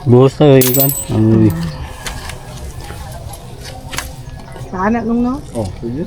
Buhos tayo kan. Ay. Sana nung no? Oh, sige.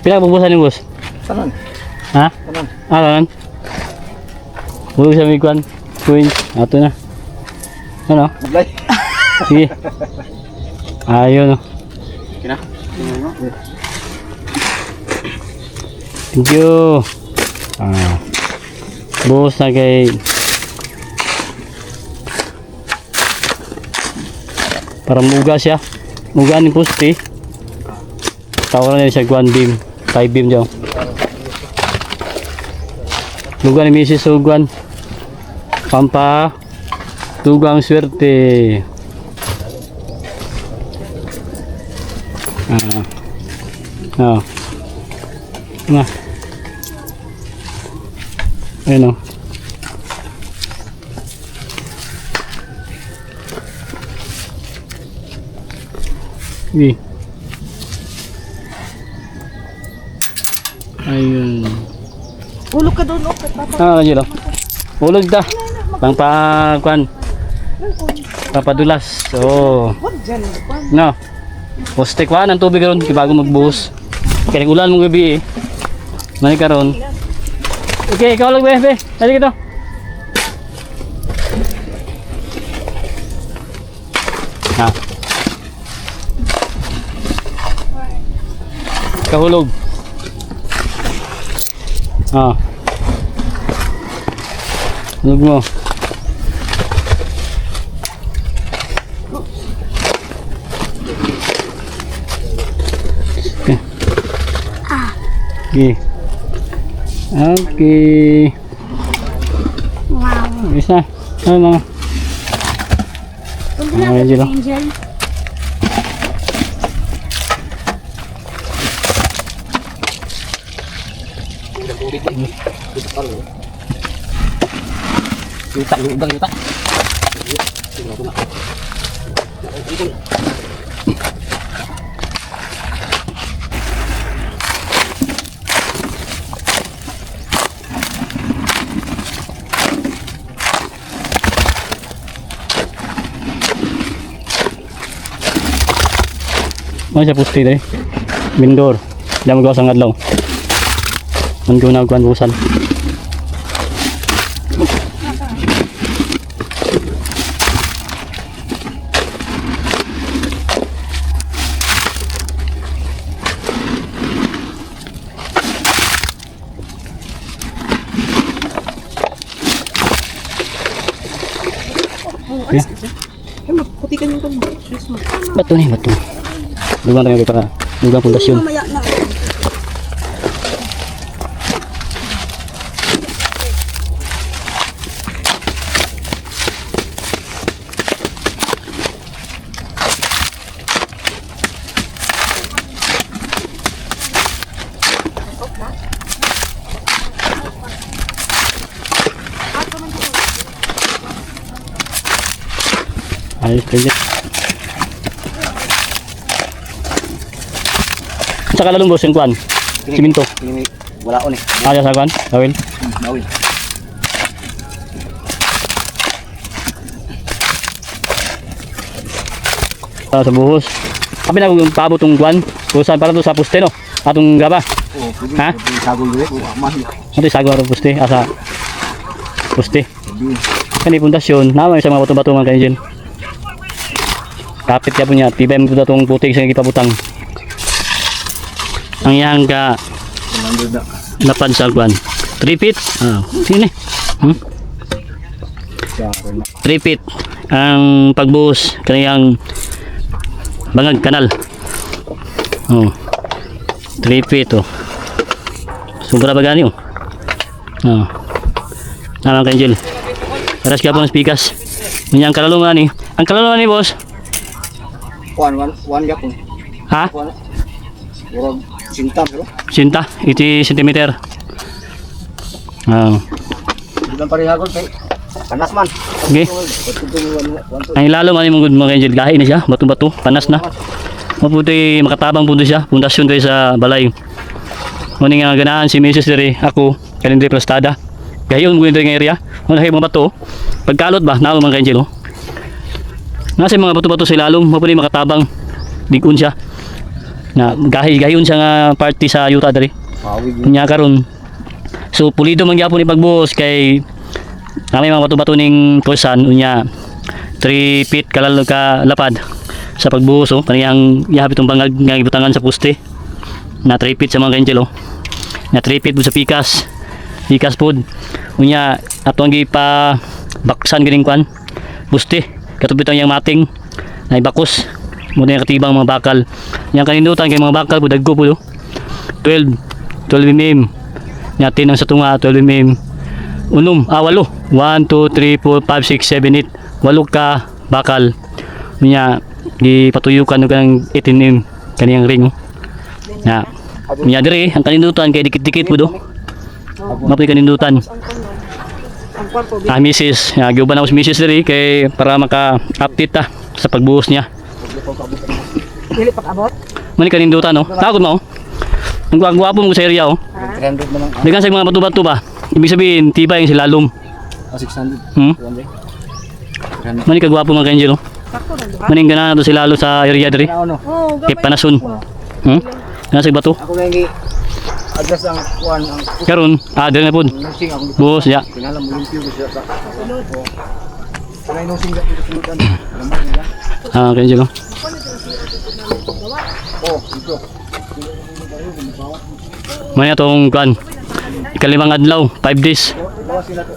Pila bubusan ni boss? Tanan. Ha? Tanan. Kan? Buhos sa mi kan. Queen. Ato na. Ano? Maglay. Sige. Ayun. Kina. Thank you. Buhos na kay para muga siya. Muga ni pusti. Tawaran niya siya guan beam. 5 beam dyan. Muga ni Mrs. Suguan. Pampa. Tugang swerte. Nah. Ayun o. Sige. Ayun. Ulog ka doon, okay, papa. Kanjil o. Ulog ta. Pangpakuan. Papadulas. So. Huwag dyan, kwan. No. Poste kuan ang tubig karon kay bago magbuhos. Kaya ulan mo gabi eh. Mani karon. Okay, ikaw lang be. Dali kito. Ha. Kahulog. Hulog mo. Okay. Okay. Wow. Bisa. Ano mga? Huwag na Angel, oh. Angel. Yuta, lubang yuta. Ano siya pusti deh? Mindor. Diyan magawa sa ngadlaw. Manggaw na kuan busan. Ay, magputi ka yung kwan. Shoes mo. Bato nih, bato. Lugang tayo para lugang pundasyon. Mamaya na. Ayos kayo. Sa kalalong boss yung kuan. Siminto. Ini wala on eh. Aja sa kuan. Gawin. Bawin. Sa buhos. Kami na kung paabot tong kuan. Busan para to sa puste no. Atong gaba. Oh, pwede. Ha? Pwede sagol dili. Mahal. Ito sagwa ro puste asa puste. Kani pundasyon, naman sa mga bato-bato man kayo dyan. Kapit ka po niya, tibay mo po itong putik sa ipabutang. Ang iyang ka lapad sa alkuan. 3 feet. Sini. 3 feet. Ang pagbuhos, kaniyang bangag kanal. 3 feet. Sobra ba gani? Naman kayo dyan. Paras ka po ng spikas. Ang kalalungan ni. Ang kalalungan ni boss. One yapon. Ha? Urog sintam pero. Sinta, 80 cm. Bilang parihagol kay panas man. Okay. Ang ilalo man yung mga angel gahi na siya, bato-bato, panas na. Maputi makatabang pundo siya, pundasyon tayo sa balay. Muning nga ganaan si Mrs. Dere, ako, kalendri plastada. Gayon mo yung area, mga mga bato. Pagkalot ba, naman mga angel. Nasa mga bato-bato sa ilalom, mapuli makatabang. Digun siya. Na gahi-gahiyon siya nga party sa yuta diri. Pawig. Nya karon. So pulido man gyapon ipagbuhos kay kami mga bato-bato ning kursan unya 3 feet kalapad sa pagbuhos oh. Kaniyang ihapit tong bangag nga ibutangan sa poste. Na 3 feet sa mga kanjel oh. Na 3 feet pud sa pikas. Pikas pod. Unya atong gipa baksan gining kwan. Poste. Katubit ang yang mating na ibakos. Muna yung katibang mga bakal. Yang kanindutan kay mga bakal po dagko po 12 mm. Natin ang sa tunga 12 mm. Unom, 8. 1, 2, 3, 4, 5, 6, 7, 8. 8 ka bakal. Nya gipatuyukan og kanang 18 mm kaniyang ring. Na. Nya dire ang kanindutan kay dikit-dikit po do. Mapoy kanindutan. Ang kwarto. Misis, giuban ako si Misis dire kay para maka-update ta sa pagbuhos niya. Dili pag-abot. Mani kanindutan no. Takot mo. Ang gwapo mo sa area oh. 300 man lang. Dagan sa mga bato-bato ba. Ibig sabihin tibay yung silalom. 600. Hmm? 200. Mani kagwapo mga kanjel oh. Sakto lang, di ba? Maning gana to silalo sa area dire. Ano? Oh, Kay panason. Hmm? Nasa bato. Ako nga gi address ang kuan ang Karon, dire na pud. nursing ako. Buhos ya. Pinalam mo limpyo ko siya sa. Kaya nursing ga ito sulutan. Alam mo niya? Kanjel oh. Oh, ito. Mani atong kan. Ikalimang adlaw, 5 days. Bawa sila to.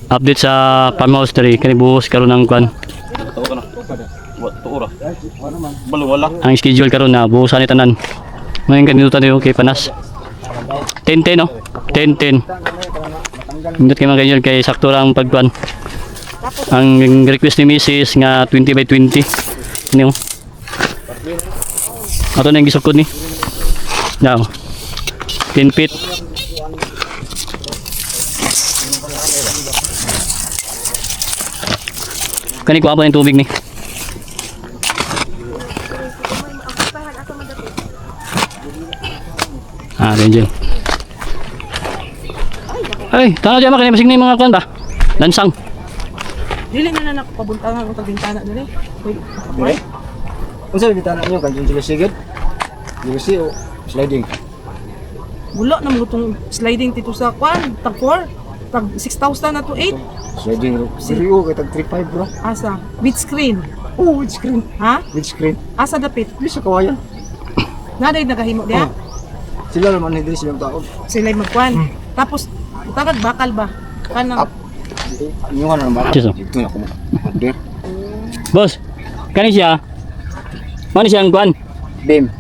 Update sa farmhouse dire kani buhos karon ng kan. Ang schedule karon na buhusan ni tanan. Maning kanidutan niyo kay panas. 10-10 no. 10-10. Indot kay mga ganyan kay sakto lang pagkuan. Ang request ni Mrs. nga 20 by 20. Ano? Ato na yung gisukod ni. Now. 10 feet. Kani ko apa yung tubig ni. Angel. Ay, tanaw dyan makinig masig na yung mga kuwan ba? Lansang. Dili na na nakapabuntangan ang tagbintana dili. Dire. Unsa bitana niyo kan sila sigid? Sige o sliding. Wala na mo itong sliding dito sa kwan, tag 4, tag 6,000 na to 8. Sliding ro. Seriyo kay tag 35 bro. Asa? With screen. Oh, with screen. Ha? With screen. Asa dapit? Bisa kawayan. Naday nagahimo diha. Sila naman hindi silang tao. Sila magkwan. Tapos tagad bakal ba? Kanang Up. Inyo nga naman. Yes, oh. Ito na ko mo. Order. Boss, kani siya. Mani siya ang kuwan. Bim.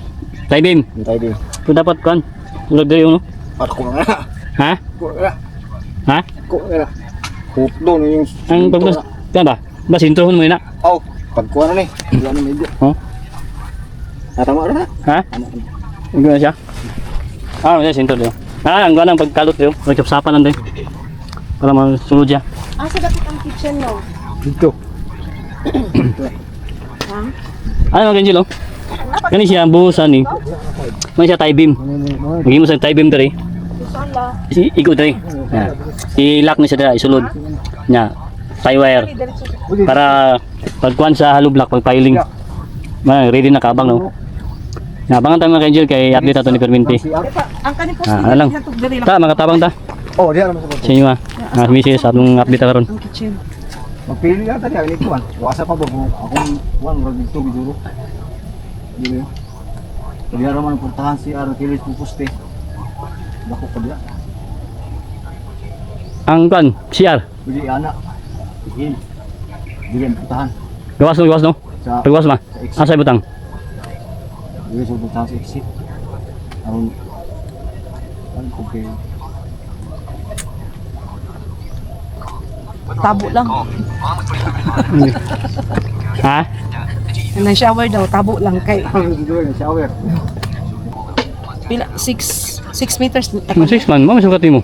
Tay beam. Hintay din. Kung dapat kuwan. Ulog dayo no. At ko nga. Ha? Ko nga. Ha? Ko nga. Hook doon yung Ang pagbuhos. Kuwan ba? Ba sintrohon mo na. Oh, pagkuha na ni. Wala na medyo. Oh. Natama na. Ha? Ang gano'n siya? May sinto dayo. Ang kuwan ang pagkalot dayo. Magkapsapan lang dayo. Para masunod siya. asa dapit ang kitchen no? Dito. Ha? Ano mga kanjil oh? Kani siya ang buhusan ni. May siya tie beam. Maging mo sa tie beam dari. Sala. Ikot dari. I-lock ni siya dari. Isulod. Nya. Tie wire. Para pagkuhan sa hollow block, pag-piling. Ready na kabang no. Nabangan tayo mga kanjil kay update nato ni Perminti. Ang kanin po Ano lang. diri lang Ta, makatabang ta. Oh, diyan naman sa Sa inyo misis atong update ta karon. ang kitchen. Magpili lang tadi ang ikuan. Wasa pa ba ko akong kuan ra dito biduro. Dili. Diya ra man portahan si Aaron Kilis mo poste. Dako pa diya. Ang kan, CR. Dili ana. Dili ang portahan. Gawas no. Sa Paggawas ma. Asa butang? dili sa portahan sa exit. Aron ano ko kay Tabo lang. Ha? Nang shower daw, tabo lang kay dito ang shower. pila 6 meters. Ang 6 man, mo sukat mo.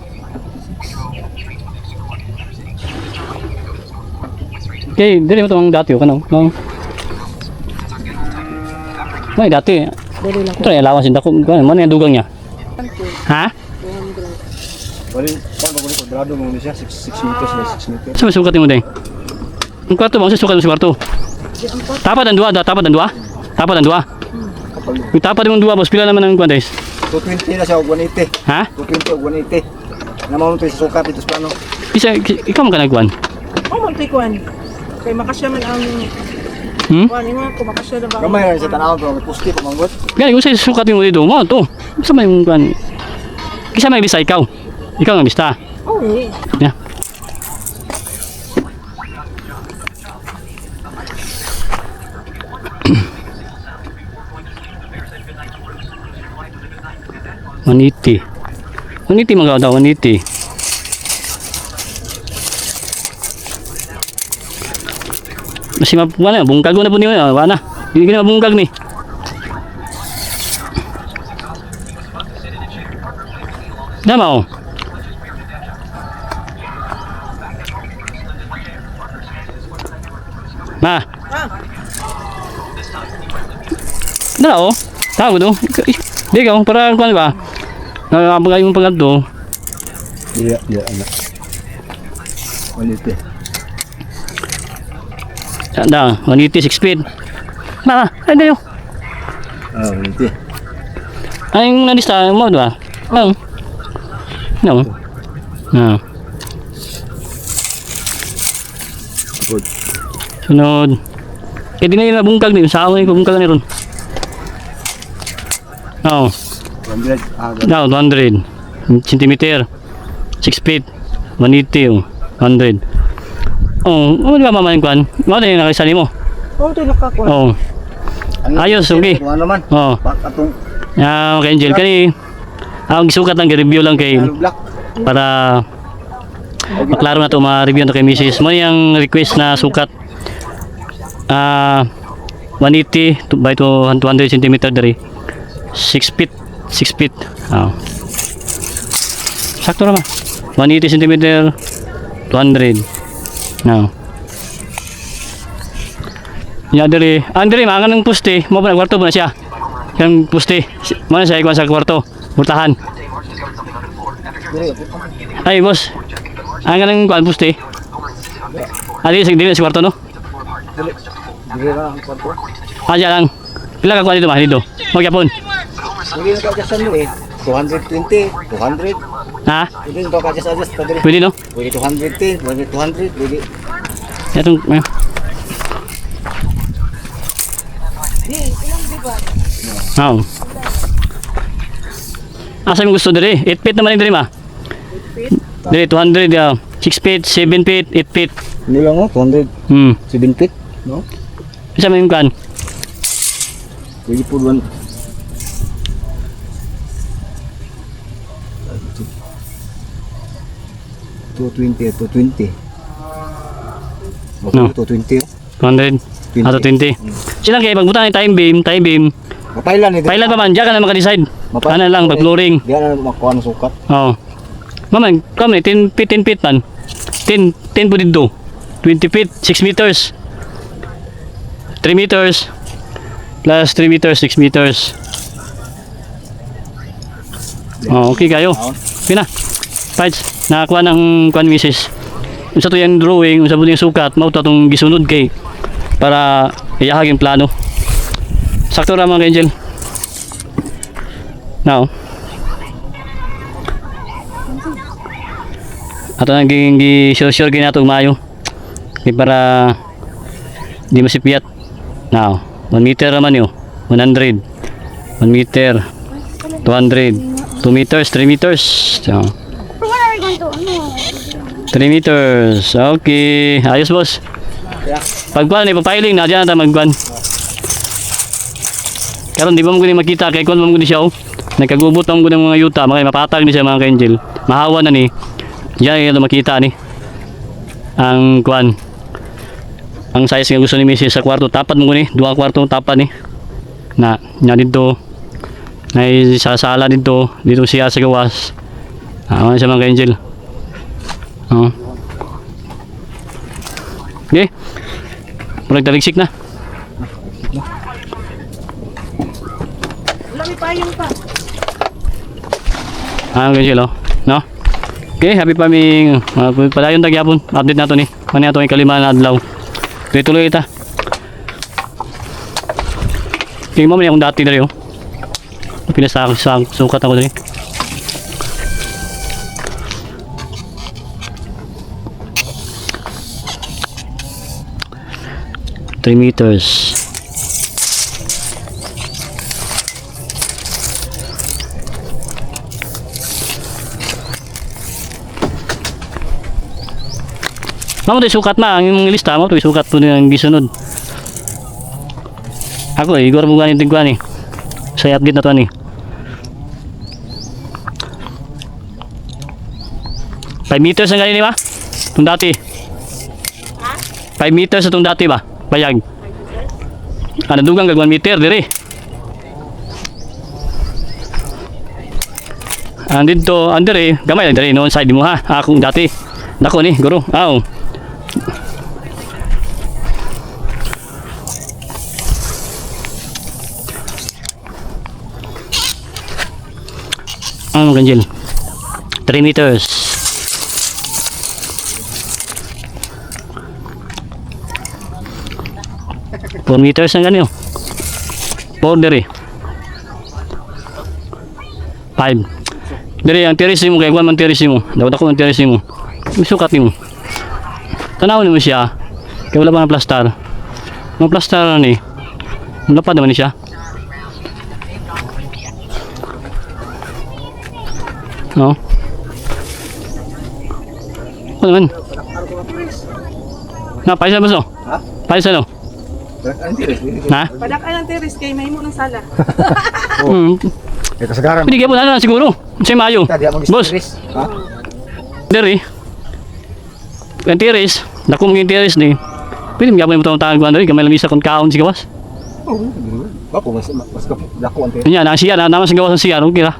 Okay, dili mo to ang dati o kanang. No. May dati. Dili lang. Ito ay alawas din ako. Ano yung dugang niya? Ha? Wali, pa ba ko kwadrado mo ni siya 6 meters by 6 meters. Sa sukat mo din. Ang kwarto mo, sa sukat mo sa kwarto. Tapat ang dua, tapat ang dua. Tapat ang dua. Kapag Yung tapat yung dua, boss, pila naman ang kwan, guys? 220 na siya, og 180. Ha? 220 og 180. Naman mo ito sa sukat, ito sa plano. Ikaw man ka nagkuhan? Oh, magtay kuan. Kay makasya man ang Hmm? kuan imo ko makasya na ba? Gamay rin sa tanaw, pero may pusti, pamanggot. Gani, kung sa'yo sukat yung dito mo, ito. Isa man yung kwan. Isa man naglista ikaw. Ikaw ang naglista. Oh, eh. Yeah. Maniti. Maniti mga daw, maniti. Masih wala, bungkag mo na po niyo, wala na. Hindi ka na mabungkag ni. Dama oh. Ma. Ah, Dala oh. Tago do. Di ka para kuan ba? Nakakapagay mo pagad do. Iya, anak. 180. Da, 180 6 feet. Ma, ay dayo. Ah, 180. Ay yung nalista mo ba? No. No. No. Good. Sunod. Eh di na yun nabungkag ni. Sa amin ko bungkag ni ron. Oh. 100. Ah, Now 200 centimeter. 6 feet. 180 oh. 100. Oh, ano di ba mama yung kwan? Ano yung nakisali mo? oh, ito nakakuan. Oh. Ayos, okay. Ano naman? Oh. Bak atong Okay, Angel. Kani, ang gisukat lang, review lang kay yellow black. para maklaro na ito, ma-review na kay Mrs. Mo yung request na sukat 180 by 200 cm dari 6 feet 6 feet sakto naman 180 cm 200 now ya dari Andre mangan ng puste mo ba kwarto mo na siya yung puste mo na siya ikuan sa kwarto mutahan ay boss ang ganang kuan puste ali sa dili sa kwarto no Dili na ang kwarto. aja lang pila ka kuan dito ba dito magyapon Dili na ka-adjustan mo eh. 220, 200. ha Dili na ka-adjust pa dili. pwede no Pwede 210, pwede 200, pwede. itong oh asa mo gusto diri 8 feet naman yung diri ma 8 feet. diri 200 6 feet 7 feet 8 feet Hindi lang oh, 200, 7 feet. No? isa man yung kuan Pwede po doon. $220. No. $220. 200 ato 20 sila kay pagbutan ng time beam Mapailan eh. pailan pa man diyan ka na maka-decide ano lang pag flooring Diyan na makuha ng sukat. oh maman kami 10 feet man 10 po dito 20 feet 6 meters 3 meters plus 3 meters 6 meters oh okay kayo okay na Pides nakakuha ng kuan misis unsa to yung drawing unsa po yung sukat mao to atong gisunod kay para iyahag yung plano sakto ra mga angel now ato nang gi-sure ginato mayo kay para di masipiyat now 1 meter naman yo 100 1 meter 200 2 meters 3 meters so 3 meters okay ayos boss pagkuhan ipapiling na dyan na magkuhan karon di ba mo gani makita kay kuhan mo gani siya oh nagkagubot mo gani mga yuta makay mapatag ni siya mga ka-angel mahawa na ni dyan ito makita ni ang kuhan ang size nga gusto ni Mrs. sa kwarto tapat mo gani 2 kwarto tapat ni na nya dito na sa sala dito siya sa gawas ano siya mga ka-angel oh okay murag taligsik na Wala may payong pa. ganyan sila no okay happy paming padayon tagyapon update nato ni kani ato ang kalima na adlaw tuloy ita Tingnan mo man akong dati na rin, oh. Sukat ako dali. Three meters. Mamo tayo sukat na, ang imong lista mo, tayo sukat po ng gisunod. Ako igor mo ganin tingkuan eh. Sa update na to ani. 5 meters ang ganin ba? Itong dati. 5 meters itong dati ba? Bayag. Ano dugang kag 1 meter dire. Andito, andere, gamay lang dire noon side mo ha. Akong dati. Nako ni, guro. Aw. Ano ganjil? 3 meters. Four meters ang ganyo. 4 diri. 5. Diri ang terrace mo kay kuan man terrace mo. Dapat ako ang terrace mo. Sukat nimo. Tanaw nimo siya. Kay wala pa ng plaster. Ang plaster ni. Napad naman ni siya. No. Ano naman? Na, paisa ba so? Ha? Paisa no? Ang tiris. Ha? Padakay ng terrace kay may mo ng sala. Ito sagaran. Pinigyan mo na siguro. Sa Mayo. Tadi ako Boss, Ha? diri. Ang tiris, dako mong tiris ni. Pwede mo gyapon mo tawag tagan kuan diri, kamay lang isa kon kaon si gawas. Oo. Bako mas dako ang tiris. Nya na siya na naman sa gawas ng siya, okay ra.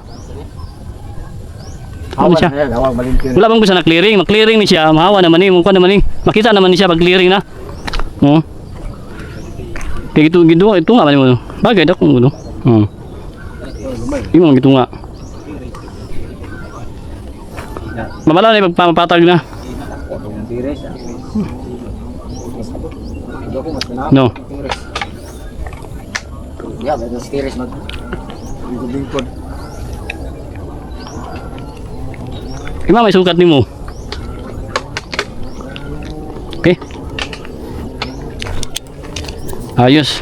Ano siya? Gawang malintir. Wala bang gusto na clearing, mag-clearing ni siya, mahawa naman ni, mukha naman ni. Makita naman ni siya pag clearing na. Oo. Kaya ito nga man mo. Bagay dako mo no. Oo. Imo gito nga. Mabala na pagpapatag na. Ang tiris. Dako mas na. No. Ya, mas tiris mag. Bingkod. Ima may sukat nimo. Okay. Ayos.